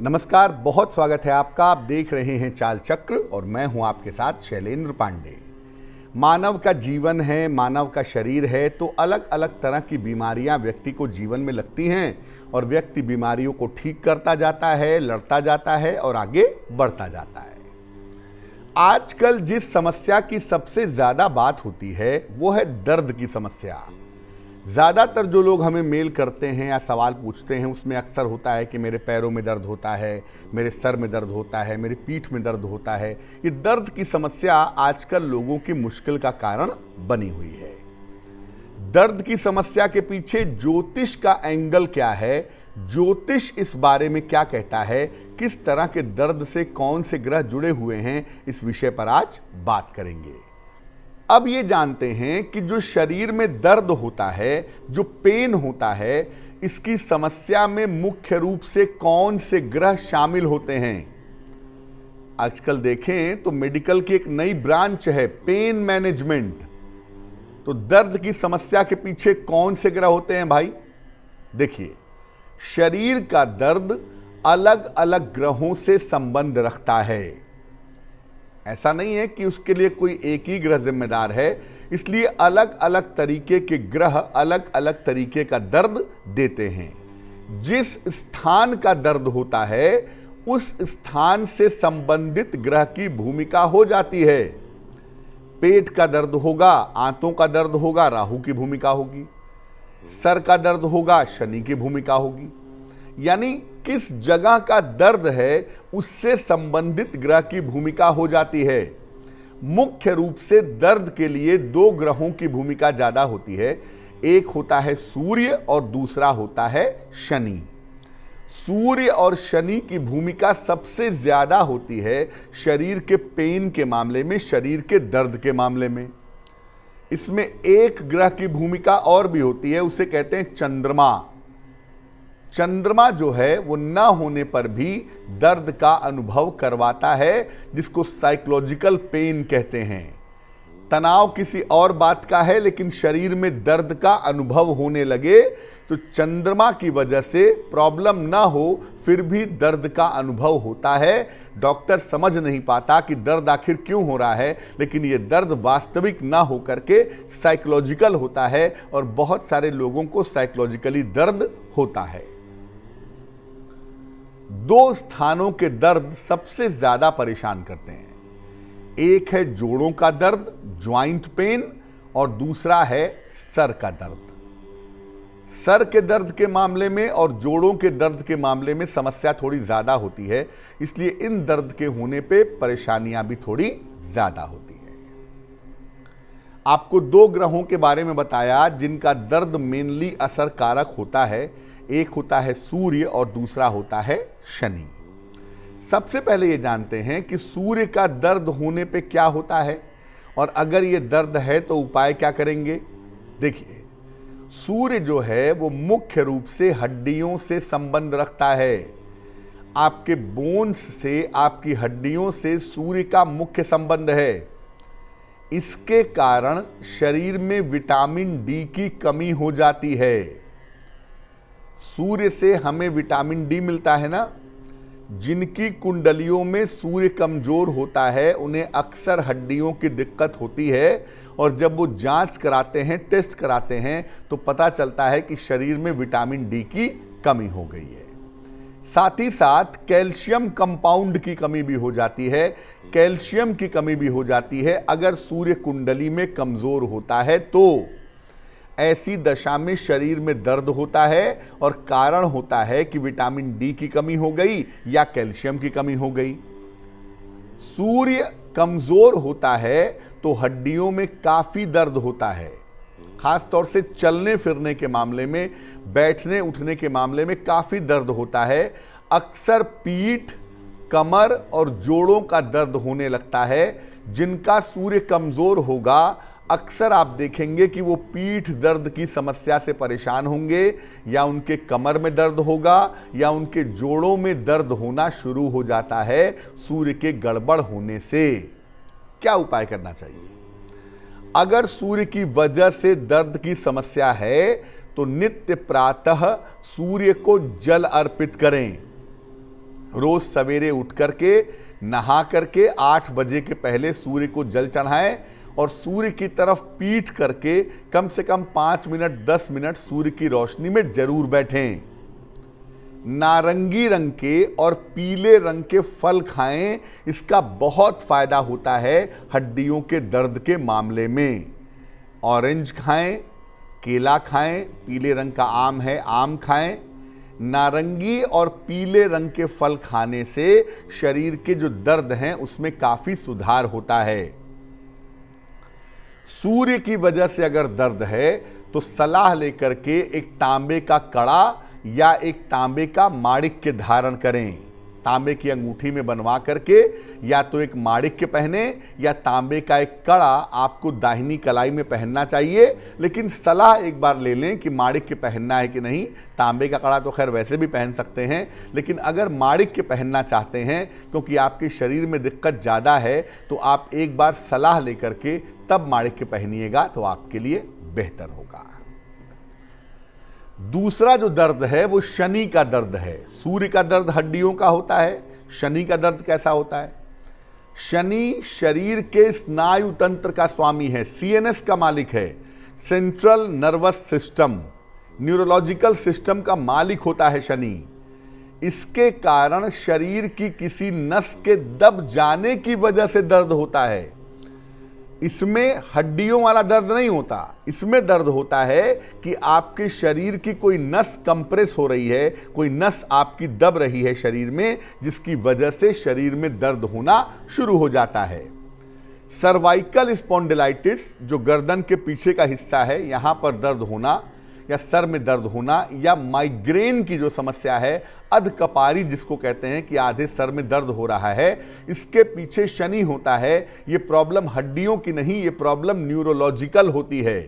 नमस्कार, बहुत स्वागत है आपका। आप देख रहे हैं चाल चक्र और मैं हूं आपके साथ शैलेंद्र पांडे। मानव का जीवन है, मानव का शरीर है, तो अलग अलग तरह की बीमारियां व्यक्ति को जीवन में लगती हैं और व्यक्ति बीमारियों को ठीक करता जाता है, लड़ता जाता है और आगे बढ़ता जाता है। आजकल जिस समस्या की सबसे ज़्यादा बात होती है वो है दर्द की समस्या। ज़्यादातर जो लोग हमें मेल करते हैं या सवाल पूछते हैं उसमें अक्सर होता है कि मेरे पैरों में दर्द होता है, मेरे सर में दर्द होता है, मेरी पीठ में दर्द होता है। ये दर्द की समस्या आजकल लोगों की मुश्किल का कारण बनी हुई है। दर्द की समस्या के पीछे ज्योतिष का एंगल क्या है, ज्योतिष इस बारे में क्या कहता है, किस तरह के दर्द से कौन से ग्रह जुड़े हुए हैं, इस विषय पर आज बात करेंगे। अब ये जानते हैं कि जो शरीर में दर्द होता है, जो पेन होता है, इसकी समस्या में मुख्य रूप से कौन से ग्रह शामिल होते हैं। आजकल देखें तो मेडिकल की एक नई ब्रांच है पेन मैनेजमेंट। तो दर्द की समस्या के पीछे कौन से ग्रह होते हैं भाई? देखिए, शरीर का दर्द अलग अलग ग्रहों से संबंध रखता है। ऐसा नहीं है कि उसके लिए कोई एक ही ग्रह जिम्मेदार है, इसलिए अलग अलग तरीके के ग्रह अलग अलग तरीके का दर्द देते हैं। जिस स्थान का दर्द होता है उस स्थान से संबंधित ग्रह की भूमिका हो जाती है। पेट का दर्द होगा, आंतों का दर्द होगा, राहु की भूमिका होगी। सर का दर्द होगा, शनि की भूमिका होगी। यानी किस जगह का दर्द है उससे संबंधित ग्रह की भूमिका हो जाती है। मुख्य रूप से दर्द के लिए दो ग्रहों की भूमिका ज्यादा होती है। एक होता है सूर्य और दूसरा होता है शनि। सूर्य और शनि की भूमिका सबसे ज्यादा होती है शरीर के पेन के मामले में, शरीर के दर्द के मामले में। इसमें एक ग्रह की भूमिका और भी होती है, उसे कहते हैं चंद्रमा। चंद्रमा जो है वो न होने पर भी दर्द का अनुभव करवाता है, जिसको साइकोलॉजिकल पेन कहते हैं। तनाव किसी और बात का है, लेकिन शरीर में दर्द का अनुभव होने लगे तो चंद्रमा की वजह से प्रॉब्लम ना हो फिर भी दर्द का अनुभव होता है। डॉक्टर समझ नहीं पाता कि दर्द आखिर क्यों हो रहा है, लेकिन ये दर्द वास्तविक ना हो करके साइकोलॉजिकल होता है और बहुत सारे लोगों को साइकोलॉजिकली दर्द होता है। दो स्थानों के दर्द सबसे ज्यादा परेशान करते हैं। एक है जोड़ों का दर्द, ज्वाइंट पेन, और दूसरा है सर का दर्द। सर के दर्द के मामले में और जोड़ों के दर्द के मामले में समस्या थोड़ी ज्यादा होती है, इसलिए इन दर्द के होने पे परेशानियां भी थोड़ी ज्यादा होती हैं। आपको दो ग्रहों के बारे में बताया जिनका दर्द मेनली असर कारक होता है। एक होता है सूर्य और दूसरा होता है शनि। सबसे पहले ये जानते हैं कि सूर्य का दर्द होने पे क्या होता है और अगर ये दर्द है तो उपाय क्या करेंगे। देखिए, सूर्य जो है वो मुख्य रूप से हड्डियों से संबंध रखता है। आपके बोन्स से, आपकी हड्डियों से सूर्य का मुख्य संबंध है। इसके कारण शरीर में विटामिन डी की कमी हो जाती है। सूर्य से हमें विटामिन डी मिलता है ना। जिनकी कुंडलियों में सूर्य कमजोर होता है उन्हें अक्सर हड्डियों की दिक्कत होती है, और जब वो जांच कराते हैं, टेस्ट कराते हैं, तो पता चलता है कि शरीर में विटामिन डी की कमी हो गई है। साथ ही साथ कैल्शियम कंपाउंड की कमी भी हो जाती है। कैल्शियम की कमी भी हो जाती है अगर सूर्य कुंडली में कमजोर होता है तो। ऐसी दशा में शरीर में दर्द होता है और कारण होता है कि विटामिन डी की कमी हो गई या कैल्शियम की कमी हो गई। सूर्य कमजोर होता है तो हड्डियों में काफी दर्द होता है। खास तौर से चलने फिरने के मामले में, बैठने उठने के मामले में काफी दर्द होता है। अक्सर पीठ, कमर और जोड़ों का दर्द होने लगता है। जिनका सूर्य कमजोर होगा अक्सर आप देखेंगे कि वो पीठ दर्द की समस्या से परेशान होंगे, या उनके कमर में दर्द होगा, या उनके जोड़ों में दर्द होना शुरू हो जाता है सूर्य के गड़बड़ होने से। क्या उपाय करना चाहिए? अगर सूर्य की वजह से दर्द की समस्या है तो नित्य प्रातः सूर्य को जल अर्पित करें। रोज सवेरे उठ करके नहा करके 8 बजे के पहले सूर्य को जल चढ़ाएं और सूर्य की तरफ पीठ करके कम से कम 5 मिनट 10 मिनट सूर्य की रोशनी में जरूर बैठें। नारंगी रंग के और पीले रंग के फल खाएं, इसका बहुत फायदा होता है हड्डियों के दर्द के मामले में। ऑरेंज खाएं, केला खाएं, पीले रंग का आम है आम खाएं। नारंगी और पीले रंग के फल खाने से शरीर के जो दर्द हैं उसमें काफी सुधार होता है। सूर्य की वजह से अगर दर्द है तो सलाह लेकर के एक तांबे का कड़ा या एक तांबे का माणिक्य धारण करें। तांबे की अंगूठी में बनवा करके या तो एक माणिक्य पहने या तांबे का एक कड़ा आपको दाहिनी कलाई में पहनना चाहिए, लेकिन सलाह एक बार ले लें कि माणिक्य पहनना है कि नहीं। तांबे का कड़ा तो खैर वैसे भी पहन सकते हैं, लेकिन अगर माणिक्य पहनना चाहते हैं क्योंकि आपके शरीर में दिक्कत ज़्यादा है तो आप एक बार सलाह लेकर के तब माणिक्य पहनिएगा तो आपके लिए बेहतर होगा। दूसरा जो दर्द है वो शनि का दर्द है। सूर्य का दर्द हड्डियों का होता है, शनि का दर्द कैसा होता है? शनि शरीर के स्नायु तंत्र का स्वामी है, सीएनएस का मालिक है, central nervous system, neurological system का मालिक होता है शनि। इसके कारण शरीर की किसी नस के दब जाने की वजह से दर्द होता है। इसमें हड्डियों वाला दर्द नहीं होता, इसमें दर्द होता है कि आपके शरीर की कोई नस कंप्रेस हो रही है, कोई नस आपकी दब रही है शरीर में, जिसकी वजह से शरीर में दर्द होना शुरू हो जाता है। सर्वाइकल स्पॉन्डिलाइटिस जो गर्दन के पीछे का हिस्सा है, यहां पर दर्द होना या सर में दर्द होना, या माइग्रेन की जो समस्या है, अधकपारी जिसको कहते हैं कि आधे सर में दर्द हो रहा है, इसके पीछे शनि होता है। ये प्रॉब्लम हड्डियों की नहीं, ये प्रॉब्लम न्यूरोलॉजिकल होती है।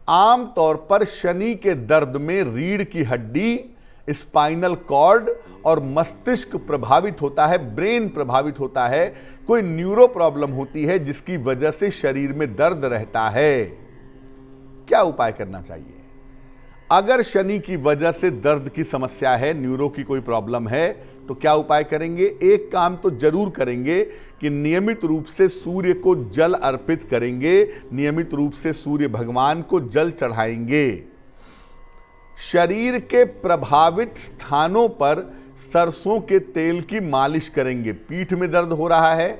आम तौर पर शनि के दर्द में रीढ़ की हड्डी, स्पाइनल कॉर्ड और मस्तिष्क प्रभावित होता है, ब्रेन प्रभावित होता है, कोई न्यूरो प्रॉब्लम होती है जिसकी वजह से शरीर में दर्द रहता है। क्या उपाय करना चाहिए? अगर शनि की वजह से दर्द की समस्या है, न्यूरो की कोई प्रॉब्लम है, तो क्या उपाय करेंगे? एक काम तो जरूर करेंगे कि नियमित रूप से सूर्य को जल अर्पित करेंगे, नियमित रूप से सूर्य भगवान को जल चढ़ाएंगे। शरीर के प्रभावित स्थानों पर सरसों के तेल की मालिश करेंगे। पीठ में दर्द हो रहा है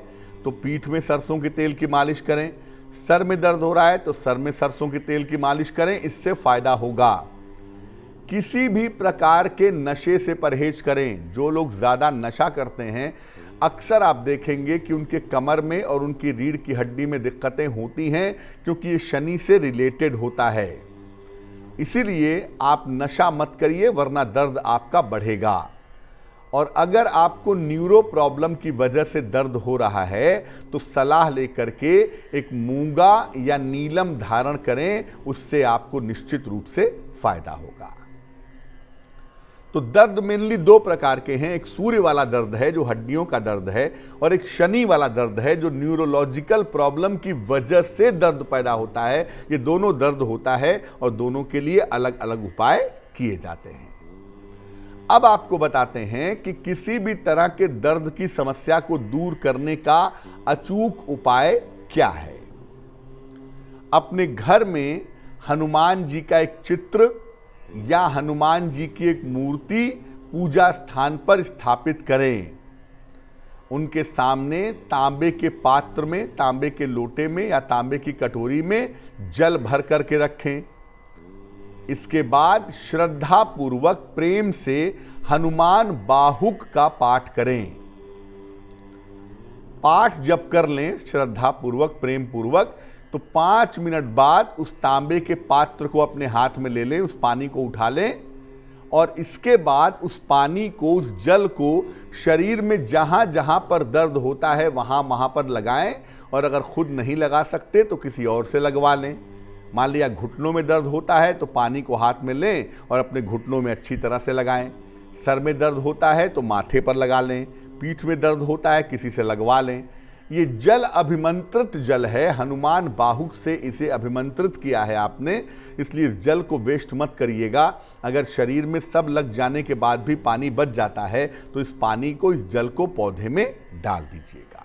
तो पीठ में सरसों के तेल की मालिश करें, सर में दर्द हो रहा है तो सर में सरसों के तेल की मालिश करें, इससे फायदा होगा। किसी भी प्रकार के नशे से परहेज करें। जो लोग ज़्यादा नशा करते हैं, अक्सर आप देखेंगे कि उनके कमर में और उनकी रीढ़ की हड्डी में दिक्कतें होती हैं, क्योंकि ये शनि से रिलेटेड होता है। इसीलिए आप नशा मत करिए, वरना दर्द आपका बढ़ेगा। और अगर आपको न्यूरो प्रॉब्लम की वजह से दर्द हो रहा है तो सलाह लेकर के एक मूंगा या नीलम धारण करें, उससे आपको निश्चित रूप से फायदा होगा। तो दर्द मेनली 2 प्रकार के हैं। एक सूर्य वाला दर्द है जो हड्डियों का दर्द है, और एक शनि वाला दर्द है जो न्यूरोलॉजिकल प्रॉब्लम की वजह से दर्द पैदा होता है। ये दोनों दर्द होता है और दोनों के लिए अलग अलग उपाय किए जाते हैं। अब आपको बताते हैं कि किसी भी तरह के दर्द की समस्या को दूर करने का अचूक उपाय क्या है। अपने घर में हनुमान जी का एक चित्र या हनुमान जी की एक मूर्ति पूजा स्थान पर स्थापित करें। उनके सामने तांबे के पात्र में, तांबे के लोटे में या तांबे की कटोरी में जल भर करके रखें। इसके बाद श्रद्धा पूर्वक प्रेम से हनुमान बाहुक का पाठ करें। पाठ जब कर लें श्रद्धा पूर्वक प्रेम पूर्वक, तो 5 मिनट बाद उस तांबे के पात्र को अपने हाथ में ले लें, उस पानी को उठा लें और इसके बाद उस पानी को, उस जल को शरीर में जहां जहां पर दर्द होता है वहां पर लगाएं। और अगर खुद नहीं लगा सकते तो किसी और से लगवा लें। मान लिया घुटनों में दर्द होता है तो पानी को हाथ में लें और अपने घुटनों में अच्छी तरह से लगाएं। सर में दर्द होता है तो माथे पर लगा लें। पीठ में दर्द होता है किसी से लगवा लें। ये जल अभिमंत्रित जल है, हनुमान बाहुक से इसे अभिमंत्रित किया है आपने, इसलिए इस जल को वेस्ट मत करिएगा। अगर शरीर में सब लग जाने के बाद भी पानी बच जाता है तो इस पानी को, इस जल को पौधे में डाल दीजिएगा।